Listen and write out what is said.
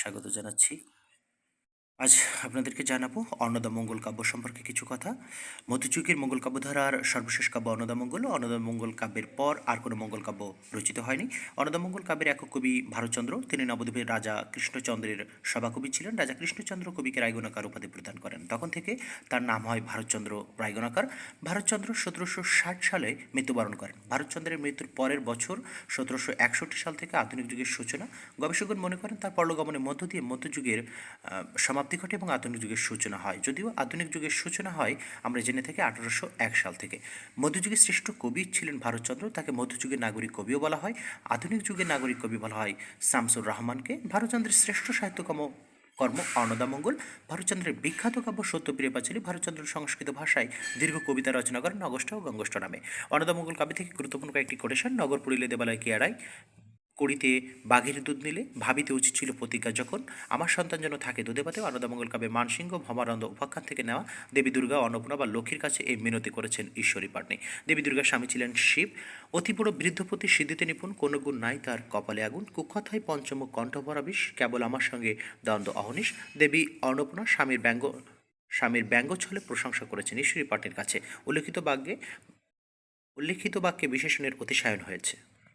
স্বাগত জানাচ্ছি। আজ আপনাদেরকে জানাবো অন্নদামঙ্গল কাব্য সম্পর্কে কিছু কথা। মধ্যযুগের মঙ্গল কাব্যধারার সর্বশেষ কাব্য অন্নদামঙ্গল। অন্নদামঙ্গল কাব্যের পর আর কোনো মঙ্গল কাব্য রচিত হয়নি। অন্নদামঙ্গল কাব্যের একক কবি ভারতচন্দ্র। তিনি নবদ্বীপের রাজা কৃষ্ণচন্দ্রের সভাকবি ছিলেন। রাজা কৃষ্ণচন্দ্র কবিকে রায়গণাকার উপাধি প্রদান করেন। তখন থেকে তার নাম হয় ভারতচন্দ্র রায়গণাকার। ভারতচন্দ্র 1760 সালে মৃত্যুবরণ করেন। ভারতচন্দ্রের মৃত্যুর পরের বছর 1761 সাল থেকে আধুনিক যুগের সূচনা। গবেষকগণ মনে করেন তার পরলোগমনের মধ্য দিয়ে মধ্যযুগের সমাপ্তি ঘটে এবং আধুনিক যুগের সূচনা হয়। যদিও আধুনিক যুগের সূচনা হয় আমরা জেনে থাকি 1801 সাল থেকে। মধ্যযুগের শ্রেষ্ঠ কবি ছিলেন ভারতচন্দ্র। তাকে মধ্যযুগের নাগরিক কবিও বলা হয়। আধুনিক যুগের নাগরিক কবি বলা হয় শামসুর রহমানকে। ভারতচন্দ্রের শ্রেষ্ঠ সাহিত্যকর্ম অন্নদামঙ্গল। ভারতচন্দ্রের বিখ্যাত কাব্য সত্যপ্রিয় পাঁচালী। ভারতচন্দ্র সংস্কৃত ভাষায় দীর্ঘ কবিতা রচনা করেন অগস্ট ও গঙ্গোষ্ঠ নামে। অন্নদামঙ্গল কাব্য থেকে গুরুত্বপূর্ণ কয়েকটি কোটেশন। নগর পুরিলে দেবালয় কি এড়ায়, কড়িতে বাঘের দুধ নিলে ভাবিতে উচিত ছিল প্রতিজ্ঞা যখন, আমার সন্তান যেন থাকে দুধে পাতে। অন্নদামঙ্গল কাব্যে মানসিংহ ভমানন্দ উপাখ্যান থেকে নেওয়া। দেবী দুর্গা অন্নপূর্ণা বা লক্ষ্মীর কাছে এই মিনতি করেছেন ঈশ্বরী পাটনি। দেবী দুর্গার স্বামী ছিলেন শিব। অতি বড় বৃদ্ধপতি সিদ্ধিতে নিপুণ, কোনো গুণ নাই তার কপালে আগুন। কুকথায় পঞ্চমুখ কণ্ঠভরা বিষ, কেবল আমার সঙ্গে দ্বন্দ্ব অহনিশ। দেবী অন্নপূর্ণা স্বামীর ব্যঙ্গ ছলে প্রশংসা করেছেন ঈশ্বরী পাটনির কাছে। উল্লিখিত বাক্যে বিশেষণের অতিশায়ন হয়েছে।